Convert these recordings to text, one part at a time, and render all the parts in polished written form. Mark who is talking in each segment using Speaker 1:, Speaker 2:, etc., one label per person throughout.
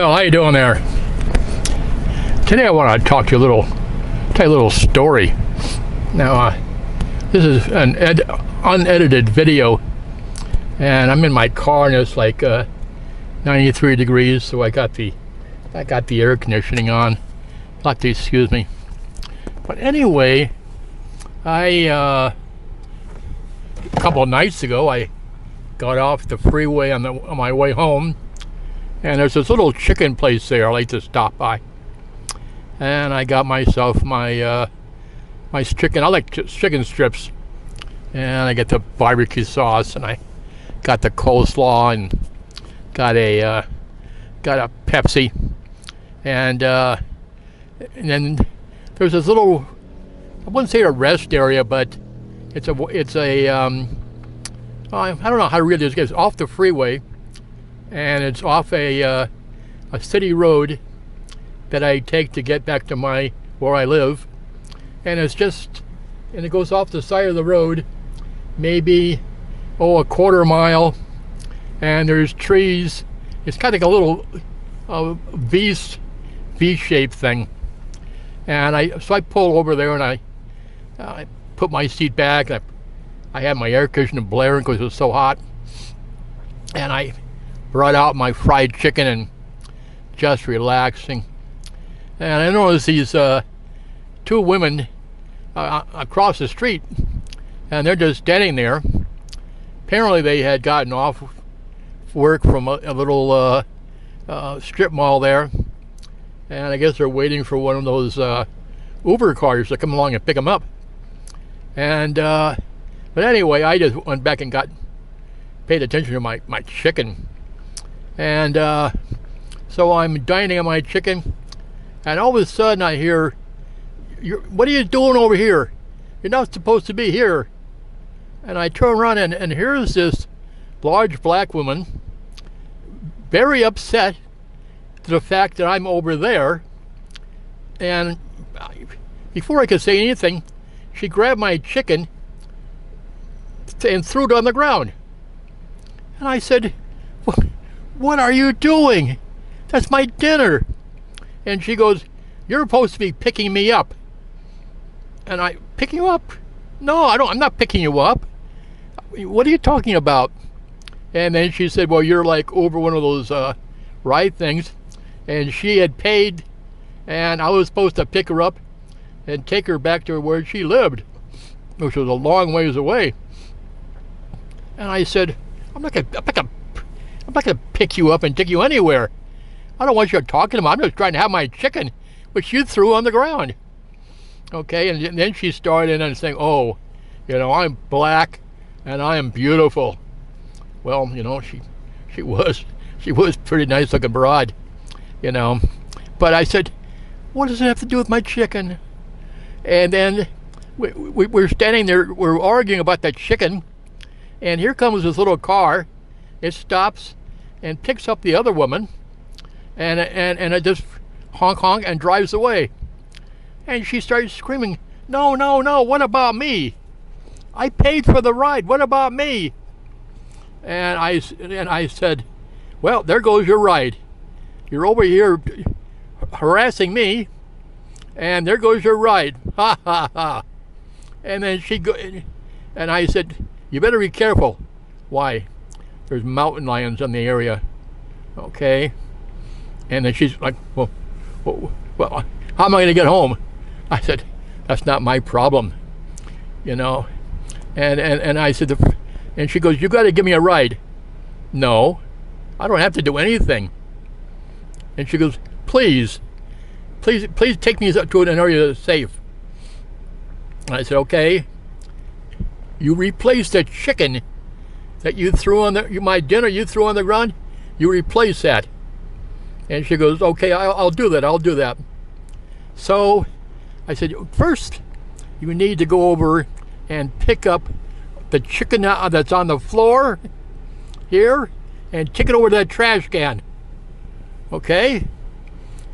Speaker 1: Well, how you doing there? Today I want to talk to you tell you a little story. Now, this is an unedited video, and I'm in my car, and it's like 93 degrees, so I got the air conditioning on. You'll have to excuse me. But anyway, a couple of nights ago, I got off the freeway on my way home, and there's this little chicken place there I like to stop by. And I got myself my chicken. I like chicken strips, and I get the barbecue sauce, and I got the coleslaw, and got a Pepsi, and then there's this little, I wouldn't say a rest area, but it's a I don't know how to read this. It's off the freeway, and it's off a city road that I take to get back to where I live, and it goes off the side of the road, maybe a quarter mile, and there's trees. It's kind of like a little V-shaped thing, and so I pull over there, and I put my seat back, and I had my air conditioner blaring because it was so hot, and I brought out my fried chicken and just relaxing. And I noticed these two women across the street, and they're just standing there. Apparently they had gotten off work from a little strip mall there, and I guess they're waiting for one of those Uber cars to come along and pick them up. And but anyway, I just went back and paid attention to my chicken. And so I'm dining on my chicken, and all of a sudden I hear, "What are you doing over here? You're not supposed to be here." And I turn around, and here's this large black woman, very upset to the fact that I'm over there. And before I could say anything, she grabbed my chicken and threw it on the ground. And I said, "What are you doing? That's my dinner." And she goes, "You're supposed to be picking me up." And "Pick you up? No, I'm not picking you up. What are you talking about?" And then she said, "Well, you're like over one of those ride things." And she had paid, and I was supposed to pick her up and take her back to where she lived, which was a long ways away. And I said, I'm not gonna pick you up and take you anywhere. I don't want you talking about. I'm just trying to have my chicken, which you threw on the ground." Okay, and then she started and saying, "Oh, I'm black and I am beautiful." Well, she was pretty nice looking broad, But I said, "What does it have to do with my chicken?" And then we're standing there, we're arguing about that chicken, and here comes this little car. It stops and picks up the other woman, and it just honk and drives away. And she starts screaming, "No, no, no, what about me? I paid for the ride, what about me?" And I said, "Well, there goes your ride. You're over here harassing me, and there goes your ride. Ha ha ha." And then and I said, "You better be careful." Why? There's mountain lions in the area. Okay. And then she's like, well, how am I going to get home? I said, "That's not my problem, And I said, and she goes, "You got to give me a ride." "No, I don't have to do anything." And she goes, please take me to an area that's safe." And I said, "Okay, you replace the chicken that you threw on my dinner you threw on the ground. You replace that." And she goes, "Okay, I'll do that. So I said, "First, you need to go over and pick up the chicken that's on the floor here and take it over to that trash can." Okay?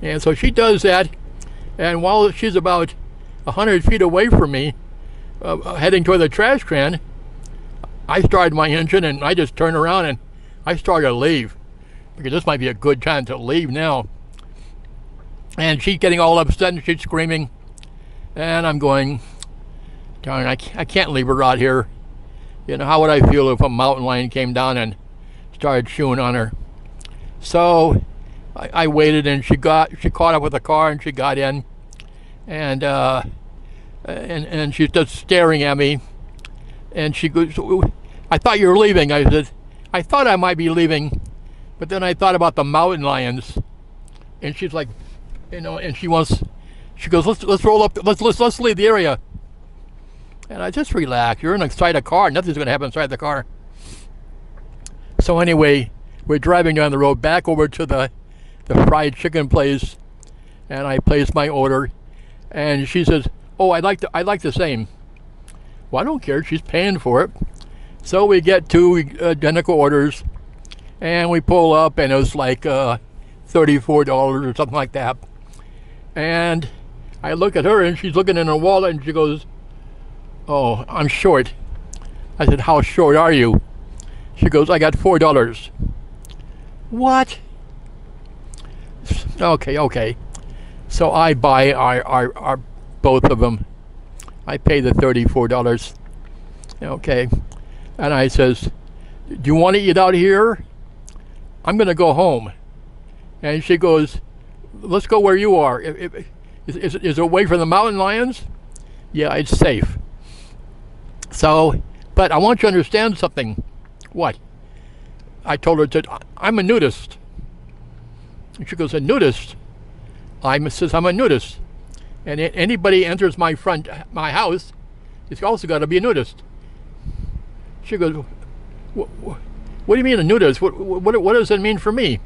Speaker 1: And so she does that, and while she's about 100 feet away from me, heading toward the trash can, I started my engine, and I just turned around and I started to leave. because this might be a good time to leave now. And she's getting all upset and she's screaming. And I'm going, darn, I can't leave her out here. You know, how would I feel if a mountain lion came down and started chewing on her? So I waited, and she caught up with the car, and she got in, and she's just staring at me. And she goes, I thought you were leaving. I said, I thought I might be leaving, but then I thought about the mountain lions. And she's like, you know, and she goes, let's roll up, let's leave the area. And I just relax. You're inside a car. Nothing's going to happen inside the car. So anyway, we're driving down the road back over to the fried chicken place, and I place my order, and she says, "Oh, I'd like the same." Well, I don't care. She's paying for it. So we get two identical orders, and we pull up, and it was like $34 or something like that. And I look at her, and she's looking in her wallet, and she goes, "Oh, I'm short." I said, "How short are you?" She goes, "I got $4. What? Okay. So I buy our both of them. I pay the $34. Okay. And I says, "Do you want to eat out here? I'm going to go home." And she goes, "Let's go where you are. Is it away from the mountain lions?" "Yeah, it's safe." So, but I want you to understand something. What? I told her that I'm a nudist. And she goes, "A nudist?" Says I'm a nudist. And anybody enters my house, it's also got to be a nudist. She goes, what do you mean a nudist? What does that mean for me?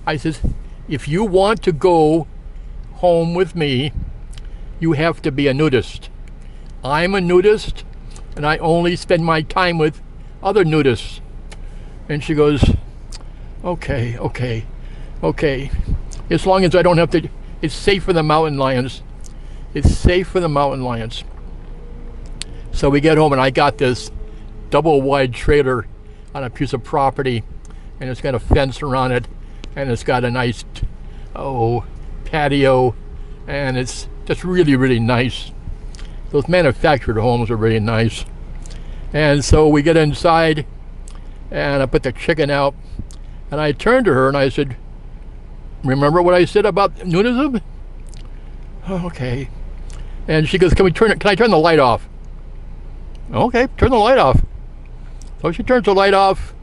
Speaker 1: I says, if you want to go home with me, you have to be a nudist. I'm a nudist, and I only spend my time with other nudists. And she goes, okay. As long as I don't have to, it's safe for the mountain lions. It's safe for the mountain lions. So we get home, and I got this double wide trailer on a piece of property, and it's got a fence around it, and it's got a nice patio, and it's just really, really nice. Those manufactured homes are really nice. And so we get inside, and I put the chicken out, and I turned to her and I said, "Remember what I said about nudism?" "Okay." And she goes, "Can I turn the light off?" "Okay, turn the light off." So she turns the light off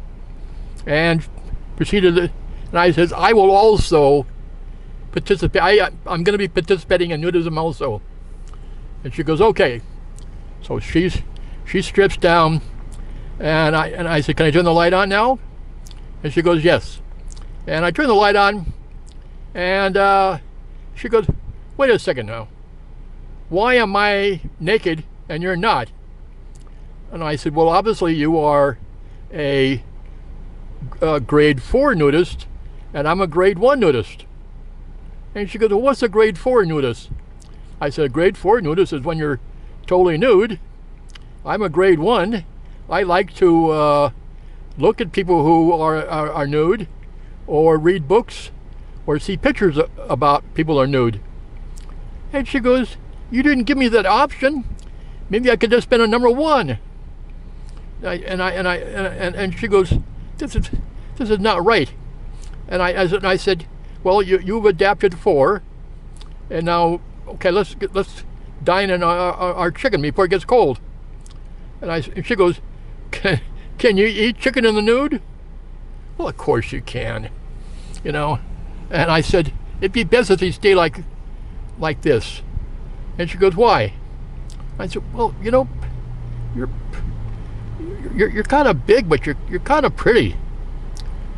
Speaker 1: and proceeded, and I says, "I will also participate. I'm going to be participating in nudism also." And she goes, "Okay." So she strips down, and I said, "Can I turn the light on now?" And she goes, "Yes." And I turn the light on, and she goes, "Wait a second now. Why am I naked and you're not?" And I said, "Well, obviously you are a grade 4 nudist, and I'm a grade 1 nudist." And she goes, "Well, what's a grade 4 nudist?" I said, "A grade 4 nudist is when you're totally nude. I'm a grade 1. I like to look at people who are nude, or read books, or see pictures about people who are nude." And she goes, "You didn't give me that option. Maybe I could just been a number 1. And she goes, this is not right." And I said, "Well, you've adapted 4, and now, okay, let's dine in our chicken before it gets cold." And she goes, Can you eat chicken in the nude?" "Well, of course you can, you know." And I said, "It'd be best if you stay like this." And she goes, "Why?" I said, "Well, you know, you're kind of big, but you're kind of pretty."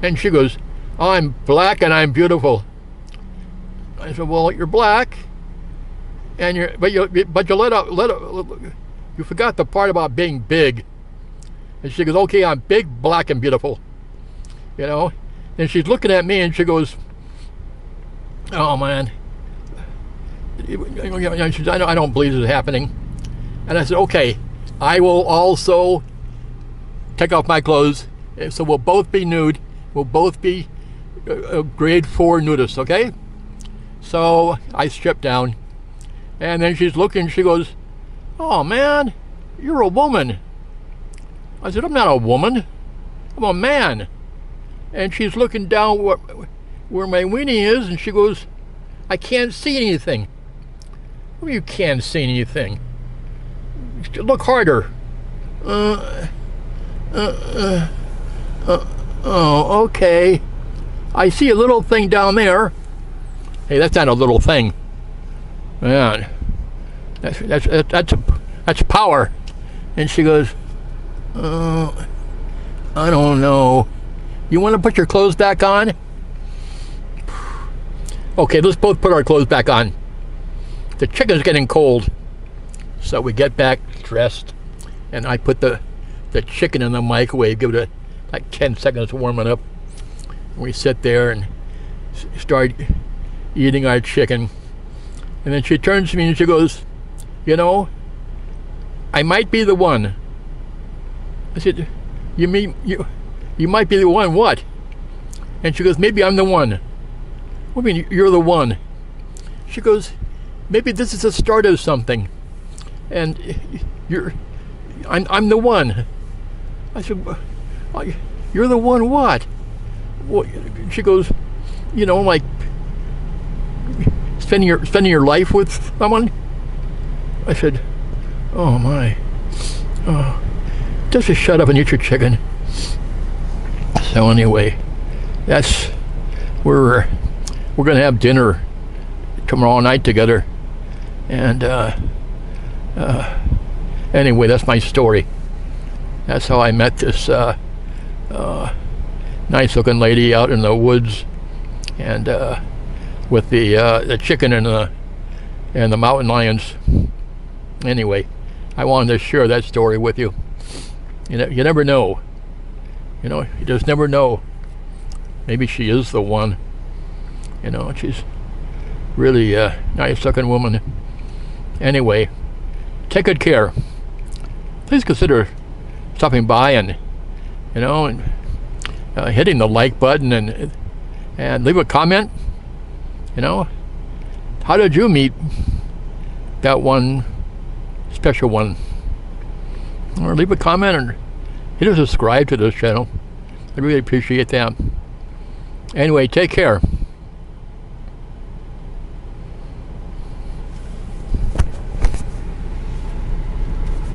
Speaker 1: And she goes, "I'm black and I'm beautiful." I said, "Well, you're black, and you forgot the part about being big." And she goes, "Okay, I'm big, black, and beautiful." You know? And she's looking at me, and she goes, "Oh, man." She says, I don't believe this is happening." And I said, "Okay, I will also take off my clothes, so we'll both be nude. We'll both be a grade 4 nudist, okay? So I stripped down, and then she's looking, she goes, "Oh man, you're a woman." I said, "I'm not a woman, I'm a man." And she's looking down where my weenie is, and she goes, "I can't see anything." "What do you can't see anything?" "Look harder." Oh, okay. "I see a little thing down there." Hey, that's not a little thing. Man, that's power. And she goes, "I don't know. You want to put your clothes back on?" Okay, let's both put our clothes back on. The chicken's getting cold. So we get back dressed, and I put the chicken in the microwave, give it like 10 seconds warming up. And we sit there and start eating our chicken. And then she turns to me and she goes, "You know, I might be the one." I said, "You mean you might be the one what?" And she goes, "Maybe I'm the one." "What do you mean you're the one?" She goes, "Maybe this is the start of something, and I'm the one." I said, "You're the one what?" Well, she goes, "You know, like spending your life with someone." I said, "Oh my, oh, just shut up and eat your chicken." So anyway, we're gonna have dinner tomorrow night together, and anyway, that's my story. That's how I met this nice looking lady out in the woods, and with the chicken and the mountain lions. Anyway, I wanted to share that story with you. You never know. You just never know. Maybe she is the one. She's really a nice looking woman. Anyway, take good care. Please consider stopping by and hitting the like button and leave a comment. How did you meet that one special one? Or leave a comment and hit subscribe to this channel. I really appreciate that. Anyway, take care.